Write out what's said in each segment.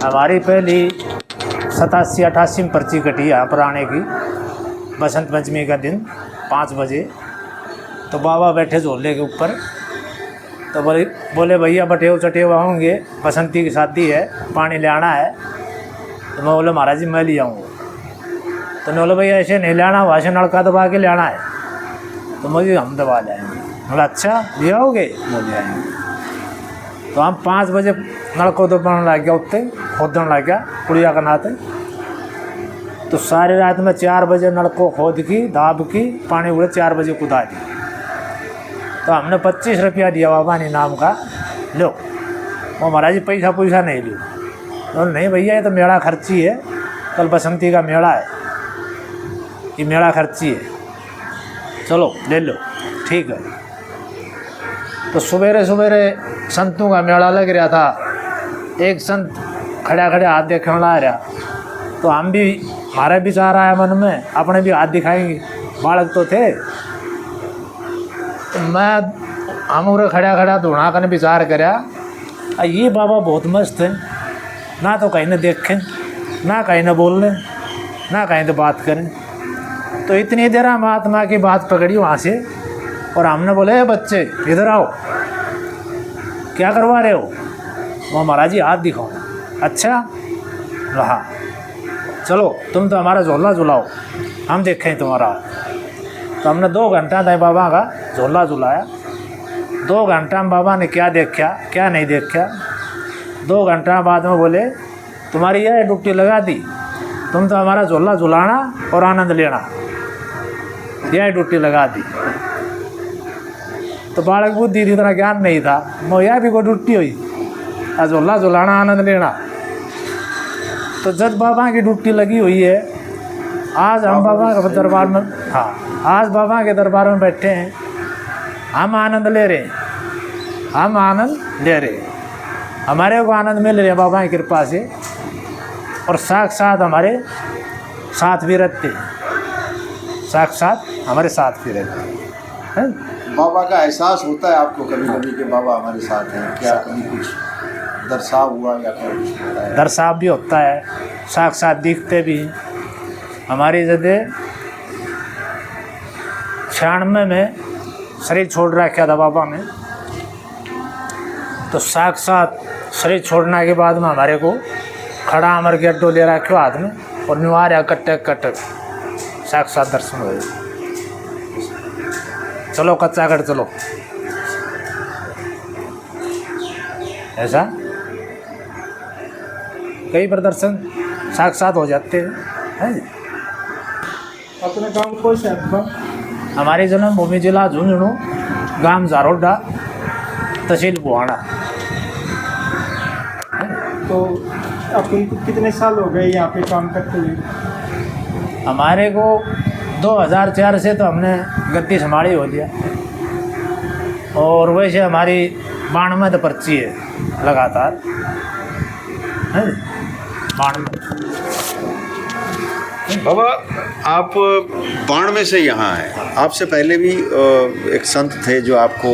हमारी पहली 87-88 में पर्ची कटी यहाँ पर आने की, बसंत पंचमी का दिन 5 बजे। तो बाबा बैठे झोले के ऊपर, तो बोले भैया बटेव चटेव आओगे, बसंती की शादी है, पानी ले आना है। तो मैं बोला महाराज जी मैं ले आऊँगा। तो मैं बोला भैया ऐसे नहीं ले आना, वहाँ से नलका दबा के ले आना है। तो मुझे हम दबा लाएंगे। बोला अच्छा ले आओगे, ले आएंगे। तो हम 5 बजे नलको दबाने लग गया, उत्ते खोदने लग गया कुड़िया का नाते। तो सारी रात में 4 बजे नलको खोद की दाब की पानी उड़े 4 बजे कुदा दी। तो हमने 25 रुपया दिया बाबा ने नाम का, लो। वो महाराज जी पैसा पैसा नहीं लो। तो नहीं भैया ये तो मेरा खर्ची है, कल बसंती का मेला है, ये मेरा खर्ची है, चलो ले लो, ठीक है। तो सवेरे सवेरे संतों का मेला लग रहा था। एक संत खड़ा खड़े हाथ देखने ला रहा। तो हम भी, हमारा विचार आया मन में, अपने भी हाथ दिखाएंगे, बालक तो थे। तो मैं हम उरे खड़ा खड़ा धोना करने विचार करा, ये बाबा बहुत मस्त है, ना तो कहीं न देखें, ना कहीं न बोल लें, ना कहीं तो बात करें। तो इतनी देर महात्मा की बात पकड़ी वहाँ से, और हमने बोले बच्चे इधर आओ, क्या करवा रहे हो? वो महाराज जी हाथ दिखाओ। अच्छा रहा, चलो तुम तो हमारा झोला झुलाओ, हम देखें तुम्हारा हाथ। तो हमने 2 घंटा तक बाबा का झोला झुलाया। 2 घंटा में बाबा ने क्या देखा क्या नहीं देखा। 2 घंटा बाद में बोले तुम्हारी यह ड्यूटी लगा दी, तुम तो हमारा झोला झुलाना और आनंद लेना, यह ड्यूटी लगा दी। तो बालक बुद्धि इतना ज्ञान नहीं था, मोया भी कोई ड्यूटी हुई, झोला झुलाना आनंद लेना। तो जब बाबा की ड्यूटी लगी हुई है, आज हम बाबा के दरबार में, हाँ आज बाबा के दरबार में बैठे हैं, हम आनंद ले रहे हैं, हम आनंद ले रहे हैं, हमारे को आनंद मिल रहे हैं बाबा की कृपा से। और साक्षात हमारे साथ भी रहते हैं, साक्षात हमारे साथ भी रहते हैं। बाबा का एहसास होता है आपको कभी कभी कि बाबा हमारे साथ हैं? क्या कभी कुछ दर्शाव हुआ या क्या कुछ होता है? दर्शाव भी होता है, साक्षात दिखते भी हैं। हमारी जगह 96 में शरीर छोड़ रखा था बाबा में। तो साक्षात शरीर छोड़ने के बाद में हमारे को खड़ा अमर के अड्डो ले रखे हाथ में, और निवार कटक कटक साक्षात दर्शन हुए। चलो कच्चा कर चलो, ऐसा कई प्रदर्शन साक्षात हो जाते हैं। अपने गांव कौन से आपका? हमारी जन्मभूमि जिला झुंझुनू, गांव जारोडा, तहसील बुहाना। तो आपको कितने साल हो गए यहाँ पे काम करते हुए? हमारे को 2004 से तो हमने गद्दी संभाली हो दिया, और वैसे हमारी 92 तो पर्ची है लगातार, है 92। बाबा आप 92 से यहाँ हैं, आपसे पहले भी एक संत थे जो आपको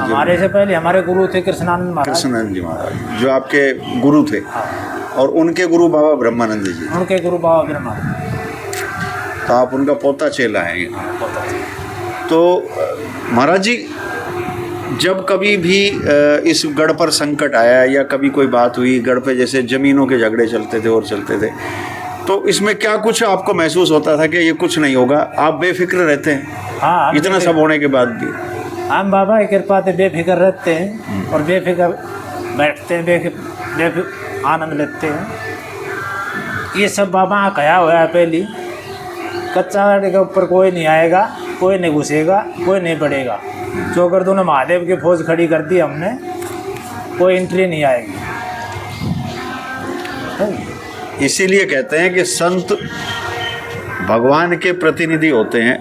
हमारे से पहले हमारे गुरु थे कृष्णानंद महाराज। कृष्णानंद जी महाराज जो आपके गुरु थे, और उनके गुरु बाबा ब्रह्मानंद जी। उनके गुरु बाबा ब्रह्मानंद। तो आप उनका पोता चेला हैं। तो महाराज जी जब कभी भी इस गढ़ पर संकट आया या कभी कोई बात हुई, गढ़ पे जैसे ज़मीनों के झगड़े चलते थे और चलते थे, तो इसमें क्या कुछ आपको महसूस होता था कि ये कुछ नहीं होगा? आप बेफिक्र रहते हैं? हाँ, इतना सब होने के बाद भी हम बाबा की कृपा से बेफिक्र रहते हैं, और बेफिक्र बैठते हैं, बेफिक्र आनंद लेते हैं। ये सब बाबा का कहा हुआ है पहली, कच्चा गाड़ी के ऊपर कोई नहीं आएगा, कोई नहीं घुसेगा, कोई नहीं बढ़ेगा। चौगर्दों ने महादेव की फौज खड़ी कर दी हमने, कोई एंट्री नहीं आएगी। इसीलिए कहते हैं कि संत भगवान के प्रतिनिधि होते हैं,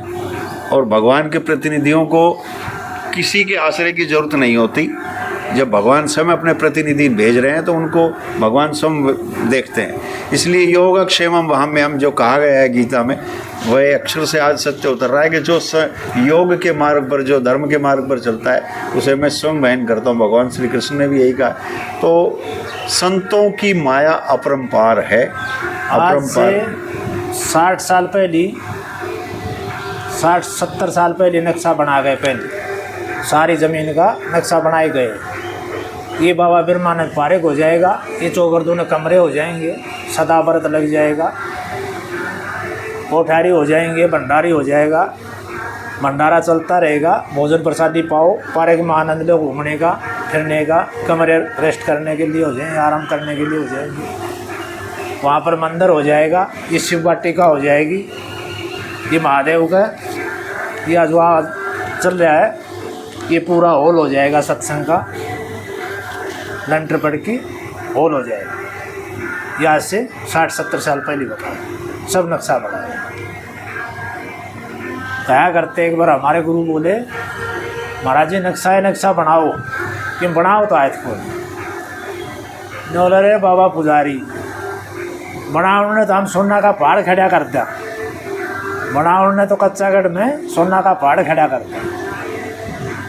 और भगवान के प्रतिनिधियों को किसी के आश्रय की जरूरत नहीं होती, जब भगवान स्वयं अपने प्रतिनिधि भेज रहे हैं तो उनको भगवान स्वयं देखते हैं। इसलिए योगक्षेमम वहाम्यहम जो कहा गया है गीता में, वह अक्षर से आज सत्य उतर रहा है कि जो योग के मार्ग पर, जो धर्म के मार्ग पर चलता है, उसे मैं स्वयं वहन करता हूँ। भगवान श्री कृष्ण ने भी यही कहा। तो संतों की माया अपरंपार है। आज से 60 साल पहले, 60-70 साल पहले नक्शा बना गए। पहले सारी ज़मीन का नक्शा बनाए गए। ये बाबा बिरमानंद पार्क हो जाएगा, ये चौगरदून कमरे हो जाएंगे, सदाव्रत लग जाएगा, कोठारी हो जाएंगे, भंडारी हो जाएगा, भंडारा चलता रहेगा, भोजन प्रसादी पाओ, पार्क में आनंद लो, घूमने का, फिरने का, कमरे रेस्ट करने के लिए हो जाएंगे, आराम करने के लिए हो जाएंगे। वहाँ पर मंदिर हो जाएगा, ये शिव वाटिका हो जाएगी, ये महादेव का, ये जो आज चल रहा है, ये पूरा हॉल हो जाएगा सत्संग का, लंटर पड़ की हॉल हो जाएगा। ये आज से 60-70 साल पहले बताया, सब नक्शा बनाया। कहा करते एक बार हमारे गुरु बोले, महाराज जी नक्शा बनाओ, कि बनाओ तो आयत को बोले, रे बाबा पुजारी बनाओ ने तो हम सोना का पहाड़ खड़ा कर दिया, बनाओ ने तो कच्चागढ़ में सोना का पहाड़ खड़ा कर दिया,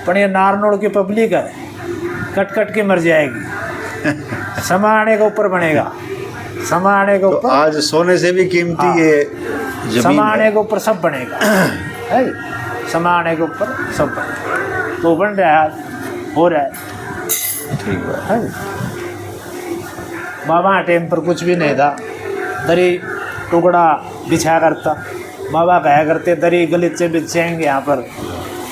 पर ये नारनौल की पब्लिक है, कट कट के मर जाएगी। समा आने के ऊपर बनेगा, समा आने के ऊपर, तो आज सोने से भी कीमती ये जमीन समा है। आने के ऊपर सब बनेगा, है समा आने के ऊपर सब बनेगा। तो बन रहा है, हो रहा है, ठीक है। बाबा टाइम पर कुछ भी नहीं था, दरी टुकड़ा बिछा करता, बाबा कहा करते दरी गलीचे बिछाएंगे यहाँ पर,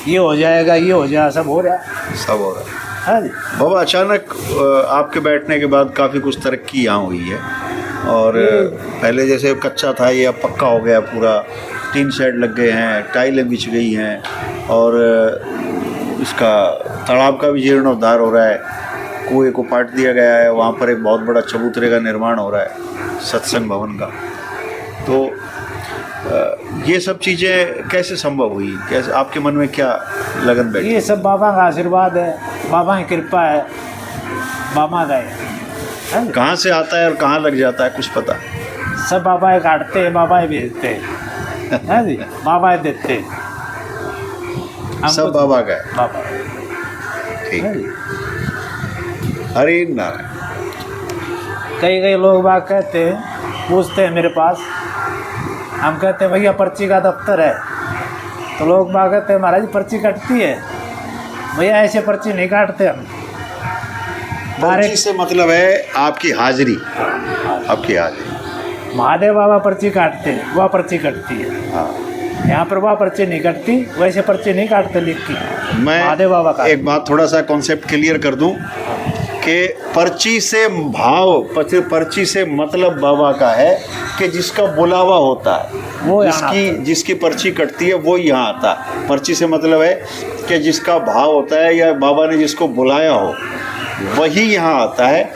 ये हो जाएगा, ये हो जाएगा, सब हो रहा है, सब हो रहा है। है जी। बाबा अचानक आपके बैठने के बाद काफ़ी कुछ तरक्की यहाँ हुई है, और पहले जैसे कच्चा था ये अब पक्का हो गया, पूरा टीन शेड लग गए हैं, टाइलें बिछ गई हैं, और इसका तालाब का भी जीर्णोद्धार हो रहा है, कुएं को पाट दिया गया है, वहाँ पर एक बहुत बड़ा चबूतरे का निर्माण हो रहा है, सत्संग भवन का। तो ये सब चीज़ें कैसे संभव हुई, कैसे आपके मन में क्या लगन बैठी? ये सब बाबा का आशीर्वाद है, बाबा की कृपा है, बाबा का है। कहाँ से आता है और कहाँ लग जाता है, कुछ पता? सब बाबा ही काटते हैं, बाबा ही भेजते हैं, है जी, बाबा ही देते हैं, सब बाबा का है। बाबा ठीक, है जी। हरि नारायण। कई लोग बाग कहते हैं, पूछते हैं मेरे पास, हम कहते हैं भैया पर्ची का दफ्तर है, तो लोग बाग कहते हैं महाराज पर्ची कटती है। भैया ऐसे पर्ची नहीं काटते हम, पर्ची से मतलब है आपकी हाजिरी, आपकी हाजिरी। महादेव बाबा पर्ची काटते हैं, वह पर्ची कटती है। हाँ, यहाँ पर वह पर्ची नहीं कटती, वैसे पर्ची नहीं काटते लिख की, मैं महादेव बाबा का। एक बात थोड़ा सा कॉन्सेप्ट क्लियर कर दूं कि पर्ची से भाव, पर्ची से मतलब बाबा का है कि जिसका बुलावा होता है, वो यहाँ जिसकी पर्ची कटती है वो यहाँ आता है। पर्ची से मतलब है कि जिसका भाव होता है या बाबा ने जिसको बुलाया हो वही यहाँ आता है।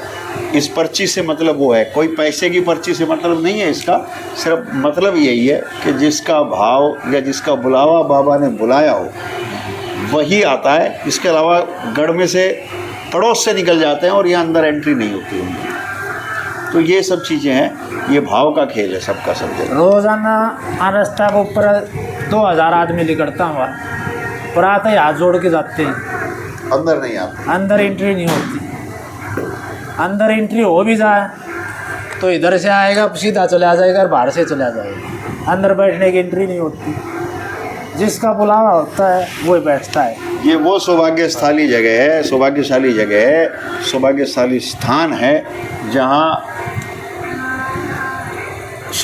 इस पर्ची से मतलब वो है, कोई पैसे की पर्ची से मतलब नहीं है इसका, सिर्फ मतलब यही है कि जिसका भाव या जिसका बुलावा बाबा ने बुलाया हो वही आता है। इसके अलावा गढ़ में से पड़ोस से निकल जाते हैं और यहाँ अंदर एंट्री नहीं होती उनकी। तो ये सब चीज़ें हैं, ये भाव का खेल है सबका सब जगह। रोज़ाना रास्ता के ऊपर 2000 आदमी निकलता हुआ, पर आते ही हाथ जोड़ के जाते हैं, अंदर नहीं आते, अंदर एंट्री नहीं होती। अंदर एंट्री हो भी जाए तो इधर से आएगा सीधा चला जाएगा और बाहर से चला जाएगा, अंदर बैठने की एंट्री नहीं होती। जिसका बुलावा होता है वो बैठता है। ये वो सौभाग्यशाली जगह है, सौभाग्यशाली जगह है, सौभाग्यशाली स्थान है जहाँ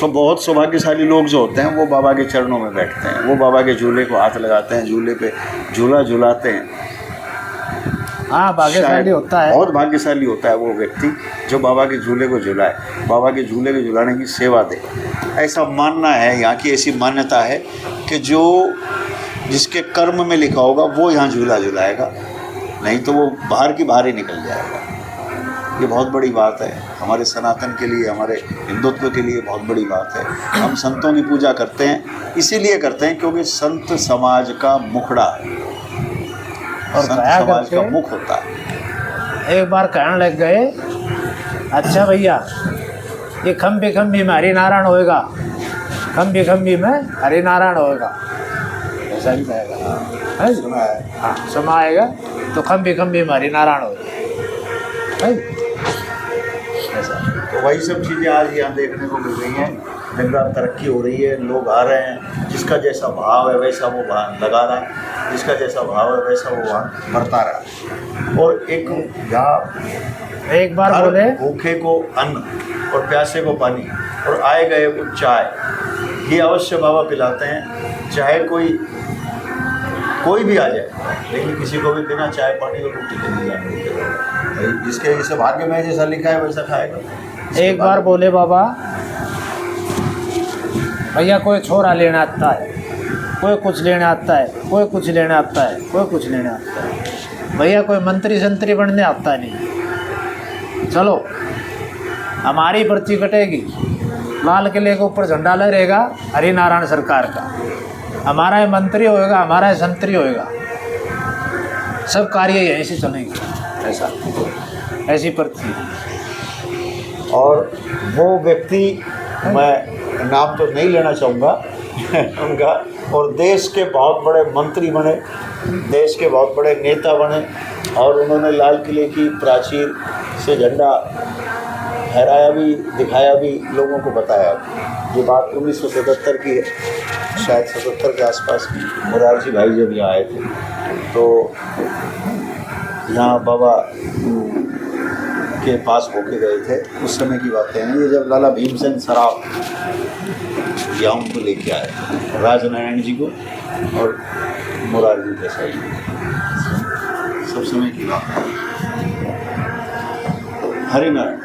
बहुत सौभाग्यशाली लोग जो होते हैं वो बाबा के चरणों में बैठते हैं, वो बाबा के झूले को हाथ लगाते हैं, झूले पे झूला झुलाते हैं। हाँ, भाग्यशाली होता है, बहुत भाग्यशाली होता है वो व्यक्ति जो बाबा के झूले को झुलाए, बाबा के झूले को झुलाने की सेवा दे। ऐसा मानना है, यहाँ की ऐसी मान्यता है कि जो जिसके कर्म में लिखा होगा वो यहाँ झूला झुलाएगा, नहीं तो वो बाहर की बाहर ही निकल जाएगा। ये बहुत बड़ी बात है हमारे सनातन के लिए, हमारे हिंदुत्व के लिए बहुत बड़ी बात है। हम संतों की पूजा करते हैं, इसीलिए करते हैं क्योंकि संत समाज का मुखड़ा है और संत समाज का मुख होता है। एक बार कहने लग गए, अच्छा भैया ये खम्बी खम्बी में हरि नारायण होएगा, खम्बी खम्बी में हरि नारायण होएगा, ऐसा ही कहेगा। है जी? हाँ, समय आएगा तो खम्बी खम्बी में हरि नारायण होएगा, है जी? ऐसा। तो वही सब चीज़ें आज यहाँ देखने को मिल रही हैं। दिन रात तरक्की हो रही है, लोग आ रहे हैं, जिसका जैसा भाव है वैसा वो वाहन लगा रहा है, जिसका जैसा भाव है वैसा वो वाहन भरता रहा है। और एक यहाँ एक बार हर बोले, भूखे को अन्न और प्यासे को पानी और आए गए को चाय, ये अवश्य बाबा पिलाते हैं। चाहे कोई भी आ जाए, लेकिन किसी को भी बिना चाय पानी और रोटी के नहीं जाने देते। जिसके जैसे भाग्य में जैसा लिखा है वैसा खाएगा। एक बार बोले बाबा, भैया कोई छोरा लेने आता है, कोई कुछ लेने आता है, कोई कुछ लेने आता है, कोई कुछ लेने आता है, भैया कोई मंत्री संतरी बनने आता नहीं, चलो हमारी पर्ची कटेगी, लाल किले के ऊपर झंडा लहरेगा हरि नारायण सरकार का, हमारा ये मंत्री होएगा, हमारा ये संतरी होएगा, सब कार्य यहीं से चलेंगे। ऐसा, ऐसी पर्ची। और वो व्यक्ति, मैं नाम तो नहीं लेना चाहूँगा उनका, और देश के बहुत बड़े मंत्री बने, देश के बहुत बड़े नेता बने, और उन्होंने लाल किले की प्राचीर से झंडा फहराया भी, दिखाया भी, लोगों को बताया। ये बात 1977 की है, शायद 77 के आसपास मोरारजी भाई जब यहाँ आए थे, तो यहाँ बाबा के पास होके गए थे, उस समय की बातें हैं। ये जब लाला भीमसेन सराफ यहाँ उनको लेके आए, राजनारायण जी को और मोरारजी देसाई जी, सब समय की बात है। हरि नारायण।